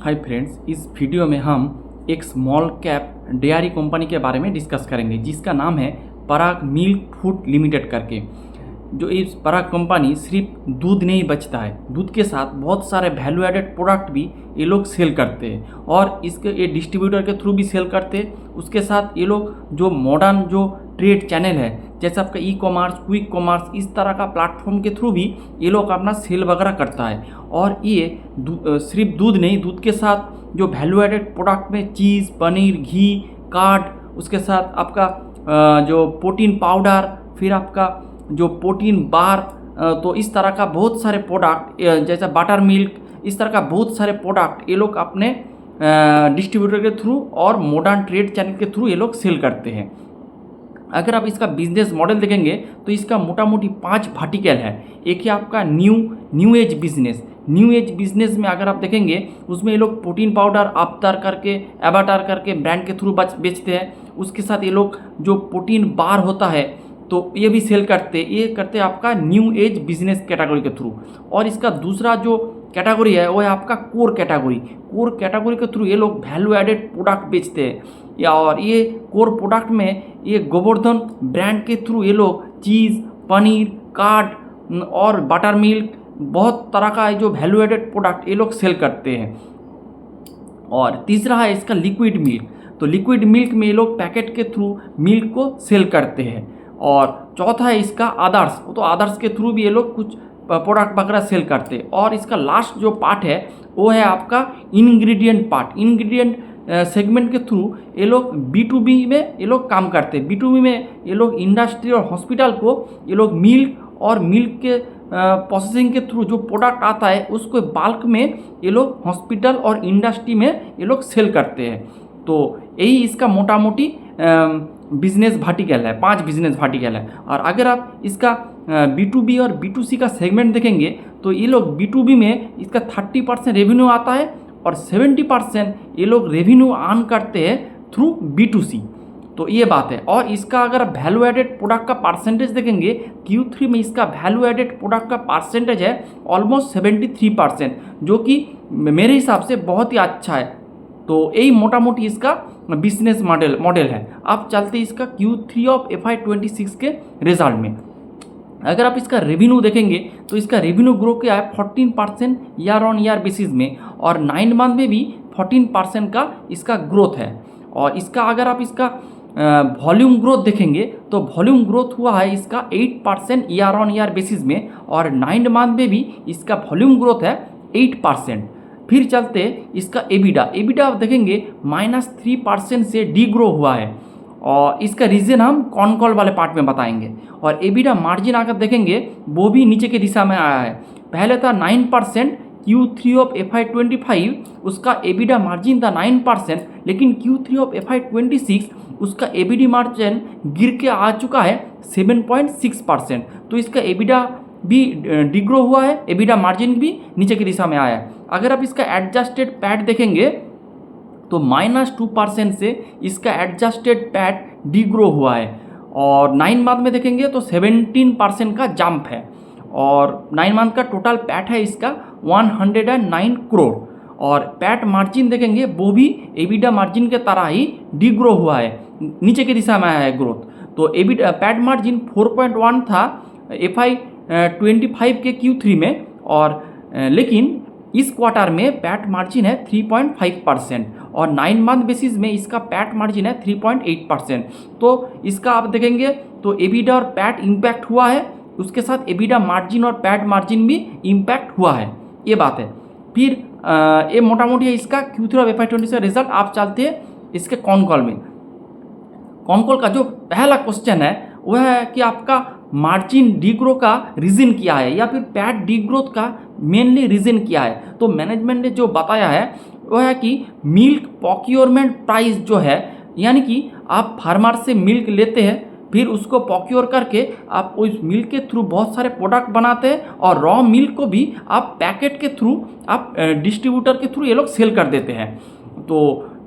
Hi friends, इस video में हम एक स्मॉल कैप डेयरी कंपनी के बारे में डिस्कस करेंगे जिसका नाम है पराग मिल्क फूड लिमिटेड करके। जो इस पराग कंपनी सिर्फ दूध नहीं बचता है, दूध के साथ बहुत सारे वैल्यू एडेड प्रोडक्ट भी ये लोग सेल करते हैं और इसके ये डिस्ट्रीब्यूटर के थ्रू भी सेल करते हैं। उसके साथ ये लोग जो मॉडर्न जो ट्रेड चैनल है जैसे आपका ई कॉमर्स, क्विक कॉमर्स, इस तरह का प्लेटफॉर्म के थ्रू भी ये लोग अपना सेल वगैरह करता है। और ये सिर्फ दूध नहीं, दूध के साथ जो वैल्यू एडेड प्रोडक्ट में चीज़, पनीर, घी, कार्ड, उसके साथ आपका जो प्रोटीन पाउडर, फिर आपका जो प्रोटीन बार, तो इस तरह का बहुत सारे प्रोडक्ट जैसे बटर मिल्क, इस तरह का बहुत सारे प्रोडक्ट ये लोग अपने डिस्ट्रीब्यूटर के थ्रू और मॉडर्न ट्रेड चैनल के थ्रू ये लोग सेल करते हैं। अगर आप इसका बिजनेस मॉडल देखेंगे तो इसका मोटा मोटी 5 वर्टिकल है। एक है आपका new age business. New age business में अगर आप देखेंगे उसमें ये लोग प्रोटीन पाउडर एवाटार करके ब्रांड के थ्रू बेचते हैं। उसके साथ ये लोग जो प्रोटीन बार होता है तो ये भी सेल करते हैं। ये करते हैं आपका न्यू एज बिजनेस कैटेगरी के थ्रू। और इसका दूसरा जो कैटेगरी है वो है आपका कोर कैटेगरी के थ्रू ये लोग वैल्यू एडेड प्रोडक्ट बेचते हैं। और ये कोर प्रोडक्ट में ये गोवर्धन ब्रांड के थ्रू ये लोग चीज़, पनीर, कार्ड और बटर मिल्क, बहुत तरह का जो वैल्यू एडेड प्रोडक्ट ये लोग सेल करते हैं। और तीसरा है इसका लिक्विड मिल्क। तो लिक्विड मिल्क में ये लोग पैकेट के थ्रू मिल्क को सेल करते हैं। और चौथा है इसका आदर्श। तो आदर्श के थ्रू भी ये लोग कुछ प्रोडक्ट वगैरह सेल करते हैं। और इसका लास्ट जो पार्ट है वो है आपका इंग्रेडिएंट पार्ट। इंग्रेडिएंट सेगमेंट के थ्रू ये लोग B2B में ये लोग काम करते हैं। B2B में ये लोग इंडस्ट्री और हॉस्पिटल को ये लोग मिल्क के प्रोसेसिंग के थ्रू जो प्रोडक्ट आता है उसको बल्क में ये लोग हॉस्पिटल और इंडस्ट्री में ये लोग सेल करते हैं। तो यही इसका मोटा मोटी बिजनेस वर्टिकल है, 5 बिजनेस वर्टिकल है। और अगर आप इसका B2B और B2C का सेगमेंट देखेंगे तो ये लोग B2B में इसका 30% रेवेन्यू आता है और 70% ये लोग रेवेन्यू अर्न करते हैं थ्रू B2C। तो ये बात है। और इसका अगर वैल्यू एडेड प्रोडक्ट का परसेंटेज देखेंगे Q3 में इसका वैल्यू एडेड प्रोडक्ट का परसेंटेज है ऑलमोस्ट 73%, जो कि मेरे हिसाब से बहुत ही अच्छा है। तो यही मोटा मोटी इसका बिजनेस मॉडल है। अब चलते इसका Q3 ऑफ FY26 के रिजल्ट में। अगर आप इसका रेवेन्यू देखेंगे तो इसका रेवेन्यू ग्रो किया है 14% ईयर ऑन ईयर बेसिस में और 9 मंथ में भी 14% का इसका ग्रोथ है। और इसका अगर आप इसका वॉल्यूम ग्रोथ देखेंगे तो वॉल्यूम ग्रोथ हुआ है इसका 8% ईयर ऑन ईयर बेसिस में और 9 मंथ में भी इसका वॉल्यूम ग्रोथ है 8%। फिर चलते इसका एबिडा आप देखेंगे -3% से डी ग्रो हुआ है। और इसका रीज़न हम कॉल वाले पार्ट में बताएंगे। और एबिडा मार्जिन अगर देखेंगे वो भी नीचे की दिशा में आया है। पहले था 9% Q3 ऑफ FY25, उसका एबिडा मार्जिन था 9%, लेकिन Q3 ऑफ FY26 उसका एबिडी मार्जिन गिर के आ चुका है 7.6%। तो इसका एबिडा भी डिग्रो हुआ है, एबिडा मार्जिन भी नीचे की दिशा में आया है। अगर आप इसका एडजस्टेड पैट देखेंगे तो -2% से इसका एडजस्टेड पैट डिग्रो हुआ है। और 9 मंथ में देखेंगे तो 17% का जंप है। और 9 मंथ का टोटल पैट है इसका 109 करोड़। और पैट मार्जिन देखेंगे वो भी एबिडा मार्जिन के तरह ही डिग्रो हुआ है, नीचे की दिशा में आया है ग्रोथ। तो एबिडा पैट मार्जिन 4.1 था FY25 के Q3 में, और लेकिन इस क्वार्टर में पैट मार्जिन है 3.5% और 9 मंथ बेसिस में इसका पैट मार्जिन है 3.8%। तो इसका आप देखेंगे तो एबिडा और पैट इम्पैक्ट हुआ है, उसके साथ एबिडा मार्जिन और पैट मार्जिन भी इम्पैक्ट हुआ है, ये बात है। फिर ये मोटा मोटी है इसका Q3 ऑफ FY26 का रिजल्ट। आप चलते हैं इसके कॉल में। कॉल का जो पहला क्वेश्चन है वह है कि आपका मार्जिन डीग्रो का रीज़न क्या है या फिर पैट डीग्रोथ का मेनली रीज़न क्या है। तो मैनेजमेंट ने जो बताया है वह है कि मिल्क प्रोक्योरमेंट प्राइस जो है, यानी कि आप फार्मर से मिल्क लेते हैं, फिर उसको प्रोक्योर करके आप उस मिल्क के थ्रू बहुत सारे प्रोडक्ट बनाते हैं और रॉ मिल्क को भी आप पैकेट के थ्रू आप डिस्ट्रीब्यूटर के थ्रू ये लोग सेल कर देते हैं। तो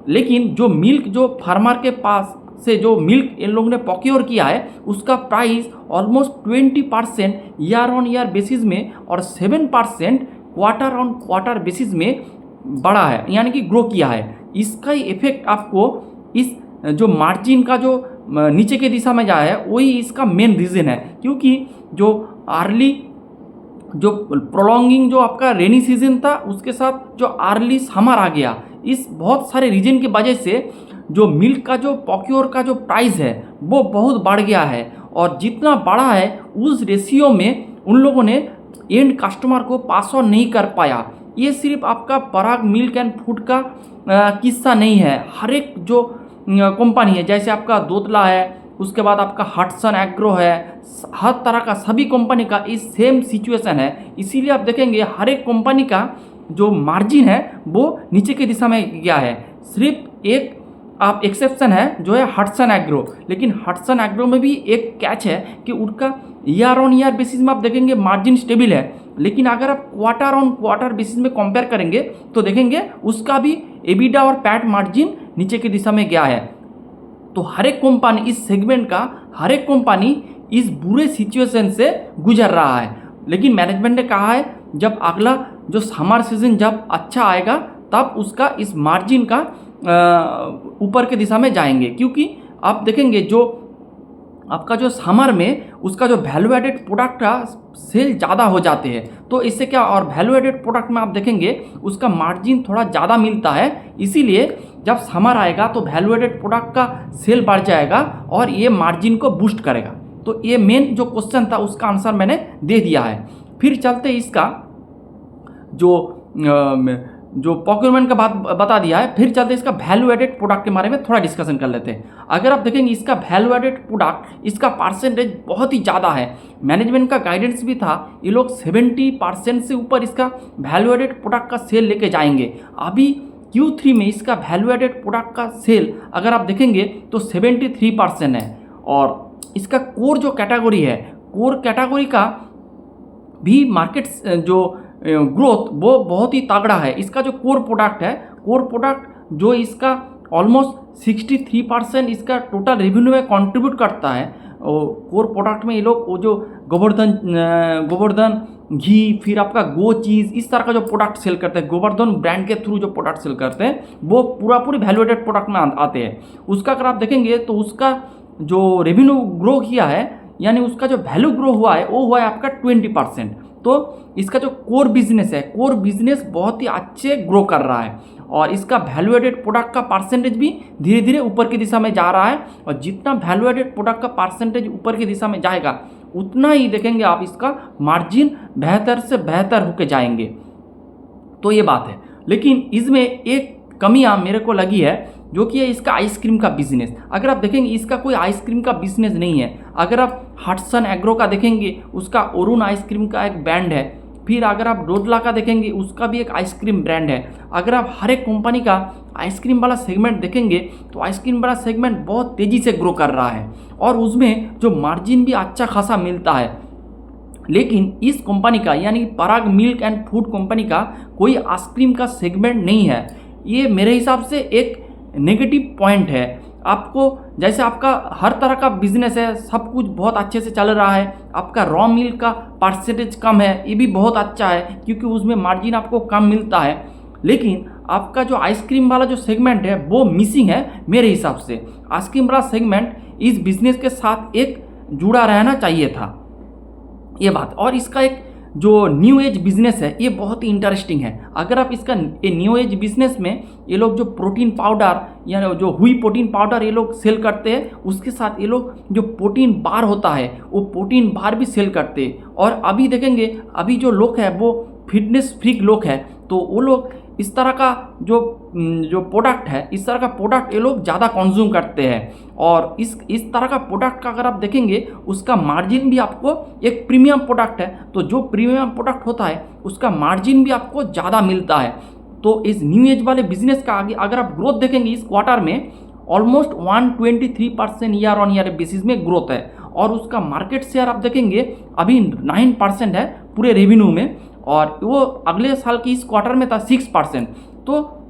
लेकिन जो मिल्क जो फार्मर के पास से जो मिल्क इन लोगों ने प्रोक्योर किया है उसका price almost 20% year on year basis में और 7% क्वार्टर ऑन क्वार्टर बेसिस में बढ़ा है यानी कि ग्रो किया है, इसका ही इफेक्ट आपको इस जो मार्जिन का जो नीचे की दिशा में जाए है वही इसका मेन रीज़न है। क्योंकि जो अर्ली जो प्रोलॉन्गिंग जो आपका रेनी सीजन था उसके साथ जो अर्ली समर आ गया, इस बहुत सारे रीजन की वजह से जो मिल्क का जो प्रोक्योर का जो प्राइस है वो बहुत बढ़ गया है। और जितना बढ़ा है उस रेशियो में उन लोगों ने एंड कस्टमर को पास ऑन नहीं कर पाया। ये सिर्फ आपका पराग मिल्क एंड फूड का किस्सा नहीं है, हर एक जो कंपनी है जैसे आपका दोतला है, उसके बाद आपका हटसन एग्रो है, हर तरह का सभी कंपनी का इस सेम सिचुएशन है। इसीलिए आप देखेंगे हर एक कंपनी का जो मार्जिन है वो नीचे की दिशा में गया है। सिर्फ एक आप एक्सेप्शन है जो है हटसन एग्रो, लेकिन हटसन एग्रो में भी एक कैच है कि उनका ईयर ऑन ईयर बेसिस में आप देखेंगे मार्जिन स्टेबल है, लेकिन अगर आप क्वार्टर ऑन क्वार्टर बेसिस में कंपेयर करेंगे तो देखेंगे उसका भी एबिडा और पैट मार्जिन नीचे की दिशा में गया है। तो हर एक कंपनी इस सेगमेंट का हर एक कंपनी इस बुरे सिचुएशन से गुजर रहा है। लेकिन मैनेजमेंट ने कहा है जब अगला जो समर सीजन जब अच्छा आएगा तब उसका इस मार्जिन का ऊपर की दिशा में जाएंगे, क्योंकि आप देखेंगे जो आपका जो समर में उसका जो वैल्यू एडेड प्रोडक्ट का सेल ज़्यादा हो जाते हैं, तो इससे क्या और वैल्यू एडेड प्रोडक्ट में आप देखेंगे उसका मार्जिन थोड़ा ज़्यादा मिलता है। इसीलिए जब समर आएगा तो वैल्यू एडेड प्रोडक्ट का सेल बढ़ जाएगा और ये मार्जिन को बूस्ट करेगा। तो ये मेन जो क्वेश्चन था उसका आंसर मैंने दे दिया है। फिर चलते इसका जो प्रोक्योरमेंट का बात बता दिया है, फिर चलते इसका वैल्यू एडेड प्रोडक्ट के बारे में थोड़ा डिस्कशन कर लेते हैं। अगर आप देखेंगे इसका वैल्यू एडेड प्रोडक्ट इसका परसेंटेज बहुत ही ज़्यादा है। मैनेजमेंट का गाइडेंस भी था ये लोग 70% से ऊपर इसका वैल्यू एडेड प्रोडक्ट का सेल लेके जाएंगे। अभी Q3 में इसका वैल्यू एडेड प्रोडक्ट का सेल अगर आप देखेंगे तो 73% है। और इसका कोर जो कैटेगरी है, कोर कैटेगरी का भी मार्केट जो ग्रोथ वो बहुत ही तगड़ा है। इसका जो कोर प्रोडक्ट है, कोर प्रोडक्ट जो इसका ऑलमोस्ट 63% इसका टोटल रेवेन्यू में कंट्रीब्यूट करता है। और कोर प्रोडक्ट में ये लोग वो जो गोवर्धन घी, फिर आपका गो चीज़, इस तरह का जो प्रोडक्ट सेल करते हैं, गोवर्धन ब्रांड के थ्रू जो प्रोडक्ट सेल करते हैं वो पूरी वैल्यू एडेड प्रोडक्ट में आते हैं। उसका अगर आप देखेंगे तो उसका जो रेवेन्यू ग्रो किया है यानी उसका जो वैल्यू ग्रो हुआ है वो हुआ है आपका 20%। तो इसका जो कोर बिजनेस है, कोर बिजनेस बहुत ही अच्छे ग्रो कर रहा है और इसका वैल्यू एडेड प्रोडक्ट का परसेंटेज भी धीरे धीरे ऊपर की दिशा में जा रहा है। और जितना वैल्यू एडेड प्रोडक्ट का परसेंटेज ऊपर की दिशा में जाएगा उतना ही देखेंगे आप इसका मार्जिन बेहतर से बेहतर होके जाएंगे। तो ये बात है। लेकिन इसमें एक कमियां मेरे को लगी है जो कि है इसका आइसक्रीम का बिजनेस। अगर आप देखेंगे इसका कोई आइसक्रीम का बिजनेस नहीं है। अगर आप हटसन एग्रो का देखेंगे उसका अरुण आइसक्रीम का एक ब्रांड है। फिर अगर आप डोडला का देखेंगे उसका भी एक आइसक्रीम ब्रांड है। अगर आप हर एक कंपनी का आइसक्रीम वाला सेगमेंट देखेंगे तो आइसक्रीम वाला सेगमेंट बहुत तेज़ी से ग्रो कर रहा है और उसमें जो मार्जिन भी अच्छा खासा मिलता है। लेकिन इस कंपनी का यानी पराग मिल्क एंड फूड कंपनी का कोई आइसक्रीम का सेगमेंट नहीं है। ये मेरे हिसाब से एक नेगेटिव पॉइंट है। आपको जैसे आपका हर तरह का बिजनेस है, सब कुछ बहुत अच्छे से चल रहा है, आपका रॉ मिल्क का परसेंटेज कम है, ये भी बहुत अच्छा है क्योंकि उसमें मार्जिन आपको कम मिलता है। लेकिन आपका जो आइसक्रीम वाला जो सेगमेंट है वो मिसिंग है मेरे हिसाब से। आइसक्रीम वाला सेगमेंट इस बिजनेस के साथ एक जुड़ा रहना चाहिए था, ये बात। और इसका एक जो न्यू एज बिजनेस है ये बहुत ही इंटरेस्टिंग है। अगर आप इसका न्यू एज बिजनेस में ये लोग जो प्रोटीन पाउडर या जो हुई प्रोटीन पाउडर ये लोग सेल करते हैं, उसके साथ ये लोग जो प्रोटीन बार होता है वो प्रोटीन बार भी सेल करते हैं। और अभी देखेंगे अभी जो लोग हैं वो फिटनेस फ्रीक लोग हैं, तो वो लोग इस तरह का जो प्रोडक्ट है, इस तरह का प्रोडक्ट ये लोग ज़्यादा कंज्यूम करते हैं। और इस तरह का प्रोडक्ट का अगर आप देखेंगे उसका मार्जिन भी आपको एक प्रीमियम प्रोडक्ट है, तो जो प्रीमियम प्रोडक्ट होता है उसका मार्जिन भी आपको ज़्यादा मिलता है। तो इस न्यू एज वाले बिजनेस का आगे अगर आप ग्रोथ देखेंगे इस क्वार्टर में almost 123% year on year basis में ग्रोथ है। और उसका मार्केट शेयर आप देखेंगे अभी 9% है पूरे रेवेन्यू में, और वो अगले साल की इस क्वार्टर में था 6%। तो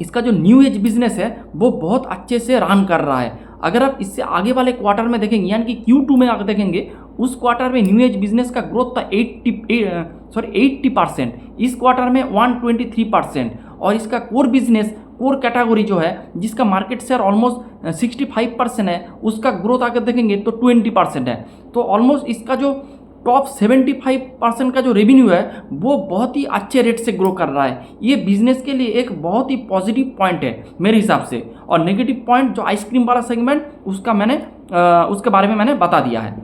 इसका जो न्यू एज बिजनेस है वो बहुत अच्छे से रन कर रहा है। अगर आप इससे आगे वाले क्वार्टर में देखेंगे यानी कि Q2 में अगर देखेंगे उस क्वार्टर में न्यू एज बिजनेस का ग्रोथ था 80%, इस क्वार्टर में 123%। और इसका कोर बिजनेस, कोर कैटेगरी जो है जिसका मार्केट शेयर ऑलमोस्ट 65% है, उसका ग्रोथ अगर देखेंगे तो 20% है। तो ऑलमोस्ट इसका जो टॉप 75% का जो रेवेन्यू है वो बहुत ही अच्छे रेट से ग्रो कर रहा है। ये बिजनेस के लिए एक बहुत ही पॉजिटिव पॉइंट है मेरे हिसाब से। और नेगेटिव पॉइंट जो आइसक्रीम वाला सेगमेंट, उसके बारे में मैंने बता दिया है,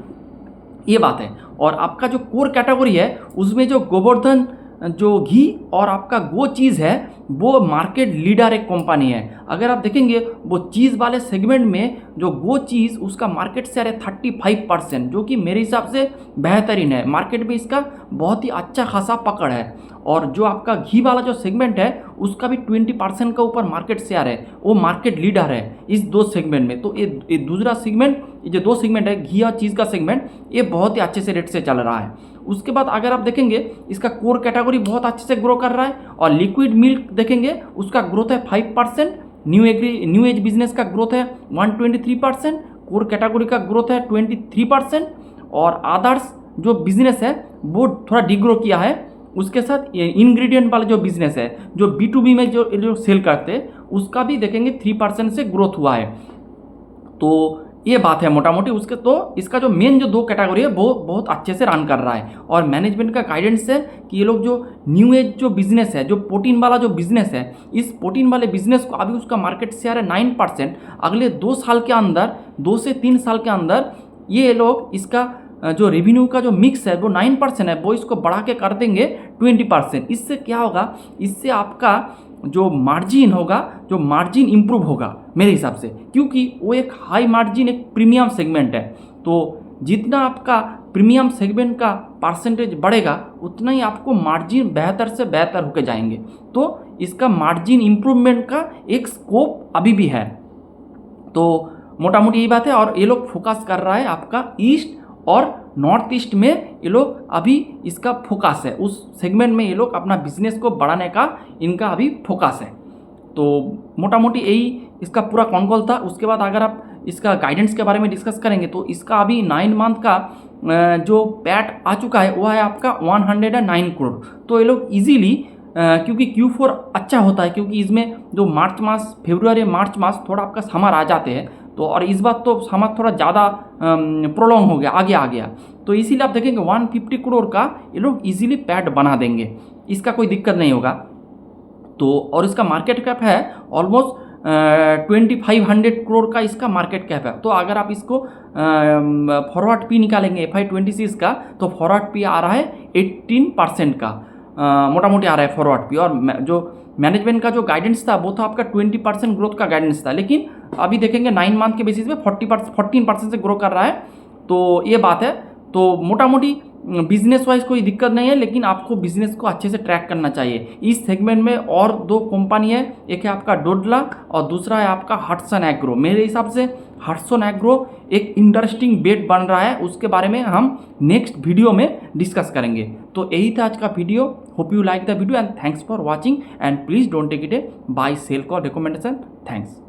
ये बात है। और आपका जो कोर कैटेगरी है उसमें जो गोवर्धन जो घी और आपका गो चीज़ है वो मार्केट लीडर एक कंपनी है। अगर आप देखेंगे वो चीज़ वाले सेगमेंट में जो गो चीज़ उसका मार्केट शेयर है 35%, जो कि मेरे हिसाब से बेहतरीन है। मार्केट में इसका बहुत ही अच्छा खासा पकड़ है। और जो आपका घी वाला जो सेगमेंट है उसका भी 20% का ऊपर मार्केट शेयर है, वो मार्केट लीडर है इस दो सेगमेंट में। तो ये दूसरा सेगमेंट, ये जो दो सेगमेंट है घी और चीज़ का सेगमेंट, ये बहुत ही अच्छे से रेट से चल रहा है। उसके बाद अगर आप देखेंगे इसका कोर कैटेगरी बहुत अच्छे से ग्रो कर रहा है। और लिक्विड मिल्क देखेंगे उसका ग्रोथ है 5%, न्यू एज बिजनेस का ग्रोथ है 123%, कोर कैटेगरी का ग्रोथ है 23%, और अदर्स जो बिजनेस है वो थोड़ा डिग्रो किया है। उसके साथ इंग्रेडिएंट वाला जो बिजनेस है, जो B2B में जो सेल करते हैं, उसका भी देखेंगे 3% से ग्रोथ हुआ है। तो ये बात है मोटा मोटी उसके। तो इसका जो मेन जो दो कैटेगरी है वो बहुत अच्छे से रन कर रहा है। और मैनेजमेंट का गाइडेंस है कि ये लोग जो न्यू एज जो बिजनेस है, जो प्रोटीन वाला जो बिजनेस है, इस प्रोटीन वाले बिजनेस को अभी उसका मार्केट शेयर है 9%। अगले 2 साल के अंदर, 2 से 3 साल के अंदर ये लोग इसका जो रेवेन्यू का जो मिक्स है वो 9% है, वो इसको बढ़ा के कर देंगे 20%। इससे क्या होगा, इससे आपका जो मार्जिन होगा, जो मार्जिन इंप्रूव होगा मेरे हिसाब से, क्योंकि वो एक हाई मार्जिन, एक प्रीमियम सेगमेंट है। तो जितना आपका प्रीमियम सेगमेंट का परसेंटेज बढ़ेगा उतना ही आपको मार्जिन बेहतर से बेहतर होकर जाएंगे। तो इसका मार्जिन इंप्रूवमेंट का एक स्कोप अभी भी है। तो मोटा मोटी यही बात है। और ये लोग फोकस कर रहा है आपका ईस्ट और नॉर्थ ईस्ट में, ये लोग अभी इसका फोकस है, उस सेगमेंट में ये लोग अपना बिजनेस को बढ़ाने का इनका अभी फोकस है। तो मोटा मोटी यही इसका पूरा कॉन्कॉल था। उसके बाद अगर आप इसका गाइडेंस के बारे में डिस्कस करेंगे तो इसका अभी 9 मंथ का जो पैट आ चुका है वो है आपका 109 करोड़। तो ये लोग इजीली, क्योंकि Q4 अच्छा होता है, क्योंकि इसमें जो मार्च मास, फरवरी मार्च मास थोड़ा आपका समर आ जाते हैं, तो और इस बार तो समर थोड़ा ज़्यादा प्रोलॉन्ग हो गया, आगे आ गया। तो इसीलिए आप देखेंगे 150 करोड़ का ये लोग इजीली पैड बना देंगे, इसका कोई दिक्कत नहीं होगा। तो और इसका मार्केट कैप है ऑलमोस्ट 2500 करोड़ का इसका मार्केट कैप है। तो अगर आप इसको फॉरवर्ड पी निकालेंगे FY26 का, तो फॉरवर्ड पी आ रहा है 18% का मोटा मोटी आ रहा है फॉरवर्ड पी। और जो मैनेजमेंट का जो गाइडेंस था वो था आपका 20% ग्रोथ का गाइडेंस था, लेकिन अभी देखेंगे 9 मंथ के बेसिस पे 14% से ग्रो कर रहा है। तो ये बात है। तो मोटा मोटी बिजनेस वाइज कोई दिक्कत नहीं है, लेकिन आपको बिजनेस को अच्छे से ट्रैक करना चाहिए। इस सेगमेंट में और 2 कंपनी है, एक है आपका डोडला और दूसरा है आपका हटसन एग्रो। मेरे हिसाब से हटसन एग्रो एक इंटरेस्टिंग बेट बन रहा है, उसके बारे में हम नेक्स्ट वीडियो में डिस्कस करेंगे। तो यही था आज का video. Hope you like the video and thanks for watching and please don't take it a buy sell call recommendation. Thanks.